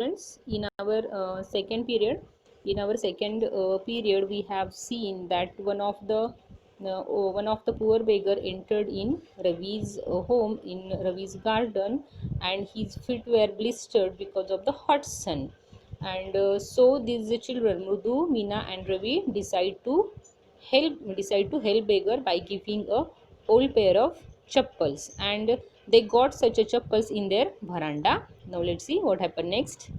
students, in our second period, we have seen that one of the poor beggar entered in Ravi's home in Ravi's garden, and his feet were blistered because of the hot sun. And so these children, Mrudu, Meena, and Ravi, decide to help beggar by giving a old pair of chappals, and they got such a chappals in their veranda. Now let's see what happened next.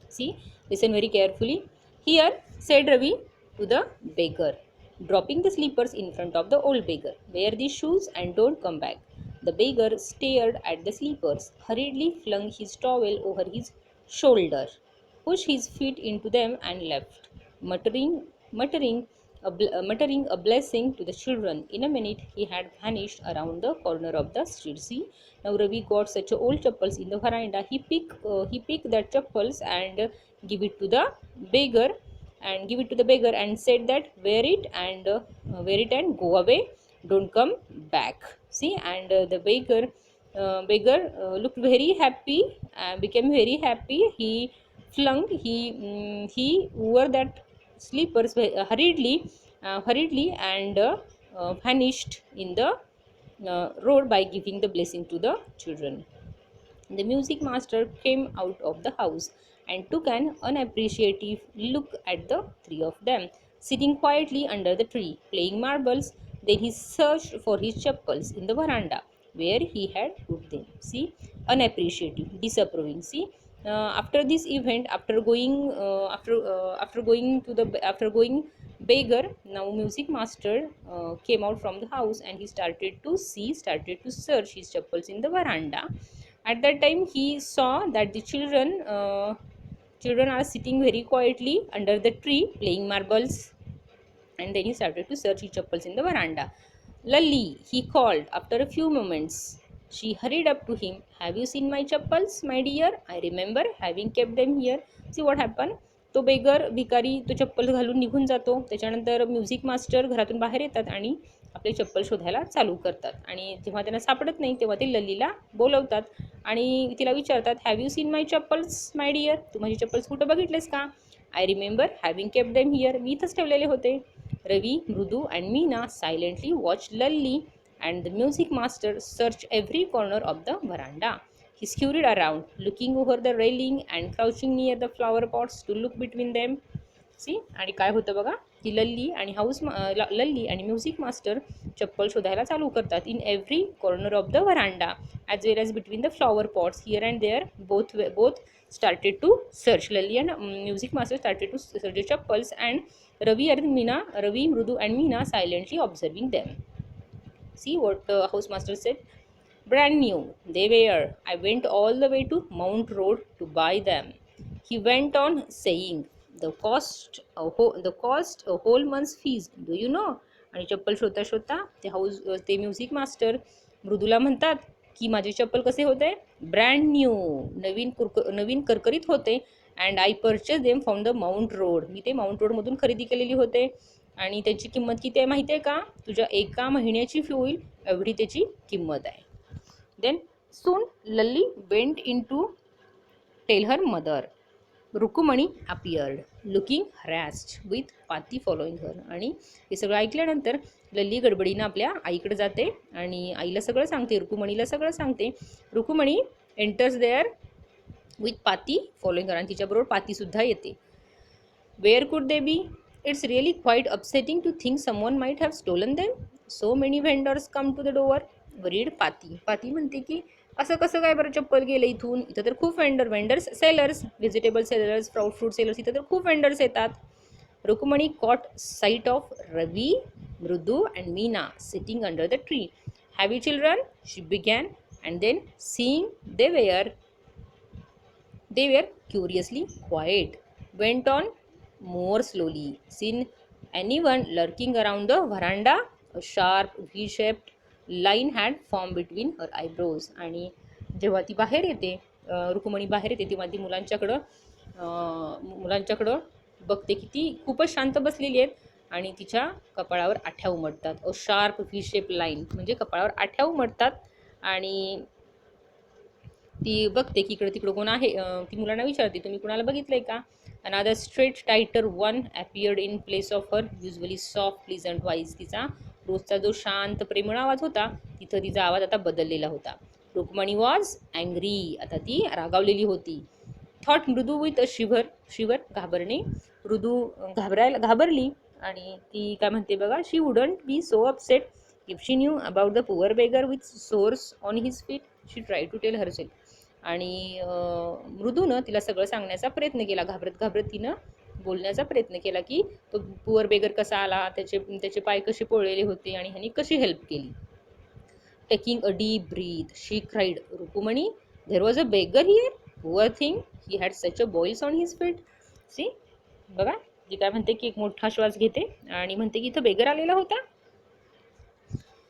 See, listen very carefully. Here, said Ravi to the beggar, dropping the slippers in front of the old beggar, wear these shoes and don't come back. The beggar stared at the slippers, hurriedly flung his towel over his shoulder, pushed his feet into them, and left, muttering muttering a blessing to the children. In a minute, he had vanished around the corner of the street. See, now Ravi got such a old chappals in the veranda. He picked that chappals and give it to the beggar, and said that wear it and go away. Don't come back. See, and the beggar looked very happy, became very happy. He wore that slippers hurriedly, and vanished in the road by giving the blessing to the children. The music master came out of the house and took an unappreciative look at the three of them, sitting quietly under the tree, playing marbles. Then he searched for his chappals in the veranda, where he had put them. See, unappreciative, disapproving. See, after this event, after going beggar, now music master came out from the house, and he started to search his chappals in the veranda. At that time, he saw that the children are sitting very quietly under the tree playing marbles, and then he started to search his chappals in the veranda. Lalli, he called after a few moments. She hurried up to him. Have you seen my chappals, my dear? I remember having kept them here. See what happened? तो beggar भिकारी तो चप्पल घालून निघून जातो. त्याच्यानंतर music master घरातून बाहेर येतात आणि आपले चप्पल शोधायला चालू करतात. आणि जेव्हा त्यांना सापडत नाही तेव्हा ते ललीला बोलवतात आणि तिला विचारतात, have you seen my chappals my dear? तू माझी चप्पल्स कुठं बघितलेस का? I remember having kept them here. मी इथंच ठेवलेले होते. Ravi, Mrudu, and Meena silently watched Lalli and the music master search every corner of the veranda. He scurried around, looking over the railing and crouching near the flower pots to look between them. See, आणि काय होतं बघा, की लल्ली आणि music master चप्पल शोधायला चालू करतात in every corner of the verandah as well as between the flower pots here and there. Both started to search. Lalli and music master started to search the chappals, and Ravi, Mrudu, and Meena silently observing them. See what housemaster said. Brand new, they were. I went all the way to Mount Road to buy them. He went on saying, the cost a whole month's fees. Do you know? आणि चप्पल शोधता शोधता ते music master Mridula म्हणतात की माझे चप्पल कसे होते? ब्रँड न्यू, नवीन करकरीत होते. And I purchase them from the Mount Road. मी ते माउंट रोडमधून खरेदी केलेली होते. आणि त्याची किंमत किती आहे माहिती आहे का? तुझ्या एका महिन्याची फी होईल एवढी त्याची किंमत आहे. Then soon Lalli went in to tell her mother. Rukumani appeared, looking harassed, with Pati following her. आणि हे सगळं ऐकल्यानंतर लल्ली गडबडीनं आपल्या आईकडे जाते आणि आईला सगळं सांगते, रुकुमणीला सगळं सांगते. Rukmani enters there with Paati following her, आणि तिच्याबरोबर पातीसुद्धा येते. Where could they be? It's really quite upsetting to think someone might have stolen them. So many vendors come to the door. Worried Paati म्हणते की असं कसं काय बरं चप्पल गेलं इथून? इथं तर खूप vendors sellers, vegetable sellers, fruit sellers, इथं तर खूप वेंडर्स येतात. Rukmani caught sight of Ravi, Mridu and Meena sitting under the tree. Have you children? She began, and then seeing they were curiously quiet, went on more slowly. Seen anyone lurking around the veranda? A sharp V-shaped line had formed between her eyebrows. आणि जेव्हा ती बाहेर येते, रुक्मणी बाहेर येते, तेव्हा ती मुलांच्याकडं बघते की ती खूपच शांत बसलेली आहेत आणि तिच्या कपाळावर आठ्या उमटतात. A sharp V shape line म्हणजे कपाळावर आठ्या उमटतात आणि ती बघते की इकडे तिकडं कोण आहे, ती मुलांना विचारते तुम्ही कुणाला बघितलंय का. Another straight tighter one appeared in place of her usually soft pleasant voice. तिचा रोजचा जो शांत प्रेमळ आवाज होता तिथं तिचा आवाज आता बदललेला होता. रुक्मणी वॉज अँग्री, आता ती रागावलेली होती. थॉट मृदू विथ अ शिवर, शिवर घाबरणे, मृदू घाबरली. आणि ती काय म्हणते बघा, she wouldn't be so upset if she knew about the poor beggar with sores on his feet. She try to tell herself. आणि मृदूनं तिला सगळं सांगण्याचा प्रयत्न केला, घाबरत घाबरत तिनं बोलण्याचा प्रयत्न केला की तो पुअर बेगर कसा आला, त्याचे पाय कसे पोळलेले होते आणि ह्यानी कशी हेल्प केली. Taking a deep breath she cried, Rukmani there was a beggar here, poor thing, he had such a boils on his feet. See बघा जी काय म्हणते की एक मोठा श्वास घेते आणि म्हणते की इथं बेगर आलेला होता.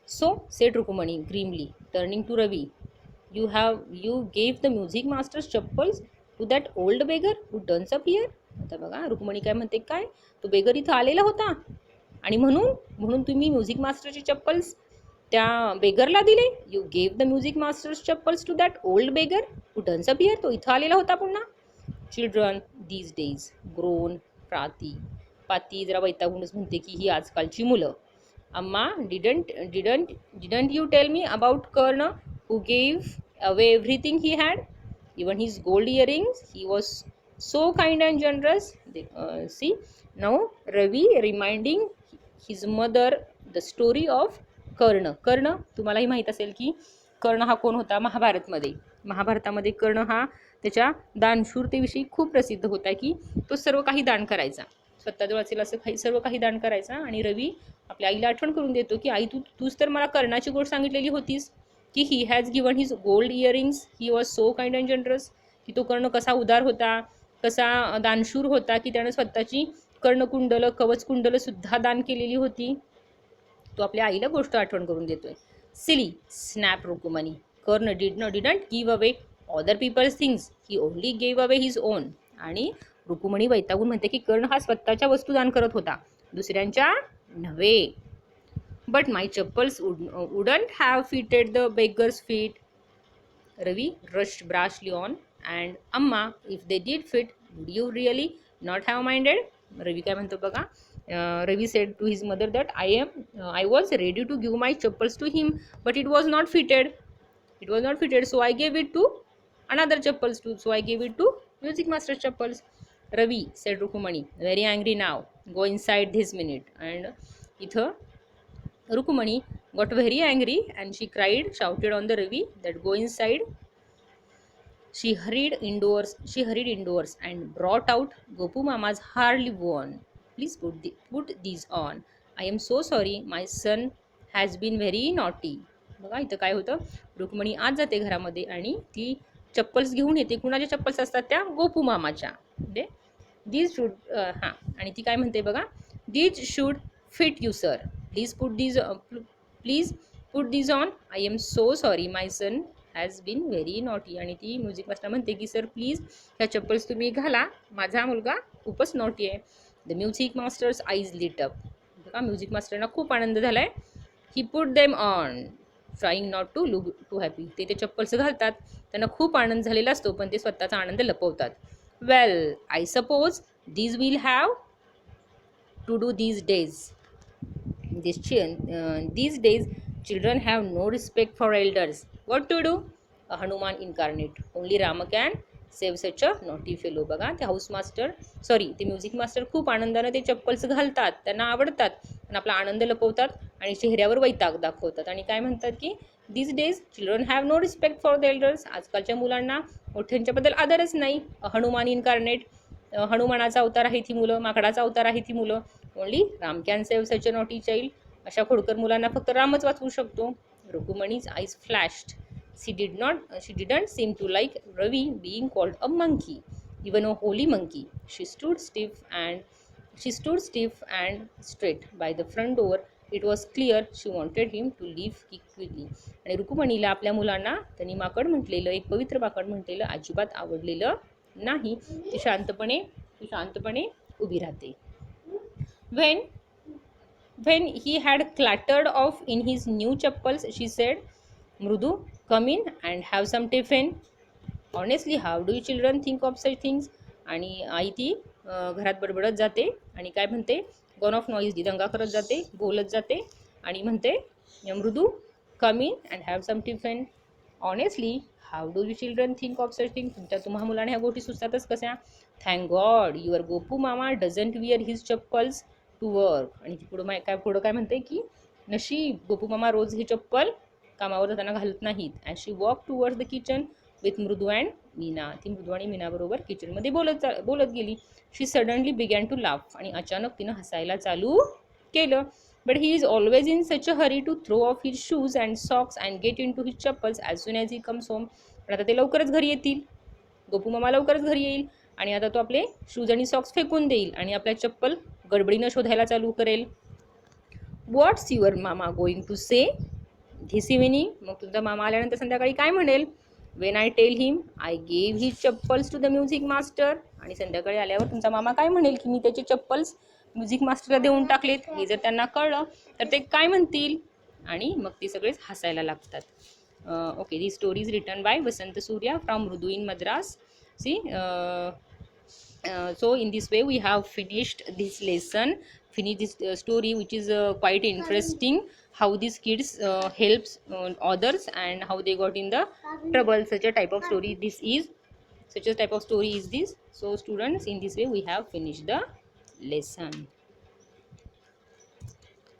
So said Rukmani grimly turning to Ravi, you gave the music master's chappals to that old beggar who turns up here. आता बघा रुक्मणी काय म्हणते, काय तो बेगर इथं आलेला होता आणि म्हणून तुम्ही म्युझिक मास्टरची चप्पल्स त्या बेगरला दिले. You gave the music master's chappals to that old beggar who turns up here. तो इथं आलेला होता पुन्हा. चिल्ड्रन दीज डेज ग्रोन, पाती जरा वैतागूनच म्हणते की ही आजकालची मुलं. Amma didn't you tell me about Karna who gave away everything he had, even his gold earrings. He was so kind and generous. See, now Ravi reminding his mother the story of कर्ण. कर्ण तुम्हालाही माहीत असेल की कर्ण हा कोण होता. महाभारतामध्ये कर्ण हा त्याच्या दानशूरतेविषयी खूप प्रसिद्ध होता की तो सर्व काही दान करायचा, स्वतःजवळ असेल असं सर्व काही दान करायचा. आणि रवी आपल्या आईला आठवण करून देतो की आई तूच तर मला कर्णाची गोष्ट सांगितलेली होतीस की he has given his gold earrings, he was so kind and generous. की तो कर्ण कसा उदार होता, कसा दानशूर होता की त्यानं स्वतःची कर्णकुंडलं कवचकुंडलं सुद्धा दान केलेली होती. तो आपल्या आईला गोष्ट आठवण करून देतोय. Silly snap Rukmani, Karna didn't give away other people's things, he only gave away his own. आणि रुक्मणी वैतागून म्हणते की कर्ण हा स्वतःच्या वस्तू दान करत होता, दुसऱ्यांच्या नव्हे. But my chappals wouldn't have fitted the beggar's feet. Ravi rushed brashly on, and Amma, if they did fit, would you really not have minded? Ravi काय म्हणतो बघा, Ravi said to his mother that I was ready to give my chappals to him, but it was not fitted. It was not fitted, so I gave it to another chappals too. So I gave it to music master's chappals. Ravi said Rukumani, very angry now. Go inside this minute. And इथं Rukumani got very angry and she shouted on the Ravi that go inside. She hurried indoors and brought out Gopu Mama's hardly worn. Please put these on. I am so sorry, my son has been very naughty. बघा इथं काय होतं, रुक्मणी आज जाते घरामध्ये आणि ती चप्पल्स घेऊन येते. कुणाच्या चप्पल्स असतात त्या, गोपू मामाच्या. म्हणजे दीज शूड हां, आणि ती काय म्हणते बघा, these should fit you sir, please put these on. I am so sorry, my son has been very naughty. आणि ती म्युझिक मास्टर म्हणते की सर प्लीज ह्या चप्पल्स तुम्ही घाला, माझा मुलगा खूपच नॉटी आहे. The music master's eyes lit up. बघा म्युझिक मास्टरना खूप आनंद झाला आहे. He put them on trying not to look too happy. ते चप्पल्स घालतात, त्यांना खूप आनंद झालेला असतो पण ते स्वतःचा आनंद लपवतात. Well I suppose these will have to do these days children have no respect for elders. What to do? A Hanuman incarnate. Only Rama can save such a naughty fellow. बघा ते ते म्युझिक मास्टर खूप आनंदाने ते चप्पल्स घालतात, त्यांना आवडतात पण आपला आनंद लपवतात आणि चेहऱ्यावर वैताग दाखवतात. आणि काय म्हणतात की these days children have no respect for the elders. आजकालच्या मुलांना मोठ्यांच्याबद्दल आदरच नाही. हनुमान इनकार्नेट, हनुमानाचा अवतार आहे ती मुलं, माकडाचा अवतार आहे ती मुलं. Only Ram can save such a naughty child. अशा खोडकर मुलांना फक्त रामच वाचवू शकतो. Rukmini's eyes फ्लॅश्ड. She didn't seem to like Ravi being called a monkey, even a holy monkey. She stood stiff and straight by the front door. It was clear she wanted him to leave quickly. आणि रुक्मणीला आपल्या मुलांना त्यांनी माकड म्हटलेलं, एक पवित्र माकड म्हटलेलं अजिबात आवडलेलं नाही. ती शांतपणे उभी राहते. When he had clattered off in his new chappals, she said, Mrudu, come in and have some tiffin. Honestly how do you children think of such things. आणि आई ती घरात बडबडत जाते आणि काय म्हणते, गॉन ऑफ नॉईज, दंगा करत जाते, बोलत जाते आणि म्हणते, Mridu come in and have some tiffin. Honestly how do you children think of such thing. तुम्हा मुलांना ह्या गोष्टी सुचतातच कशा. Thank God your Gopu mama doesn't wear his chappals to work. आणि पुढं काय म्हणते की नशीब गोपू मामा रोज ही चप्पल कामावर जाताना घालत नाहीत. And she walk towards the kitchen with Mridu and Meena. ती मृदू आणि मीनाबरोबर किचनमध्ये बोलत गेली. She suddenly began to laugh. आणि अचानक तिनं हसायला चालू केलं. But he is always in such a hurry to throw off his shoes and socks and get in to his chappals as soon as he comes home. पण आता ते लवकरच घरी येतील, गोपू मामा लवकरच घरी येईल आणि आता तो आपले शूज आणि सॉक्स फेकून देईल आणि आपल्या चप्पल गडबडीनं शोधायला चालू करेल. What's your mama going to say this evening. मग तुमचा मामा आल्यानंतर संध्याकाळी काय म्हणेल. When I tell him I gave his chappals to the music master. आणि संध्याकाळी आल्यावर तुमचा मामा काय म्हणेल की मी त्याचे चप्पल्स म्युझिक मास्टरला देऊन टाकलेत. हे जर त्यांना कळलं तर ते काय म्हणतील. आणि मग ते सगळेच हसायला लागतात. Okay, the story is written by Vasant Surya from Mridu in Madras. See so in this way we have finished this lesson, finished this story, which is quite interesting, how these kids helps others and how they got in the trouble. Such a type of story this is. Such a type of story is this. So students, in this way we have finished the lesson.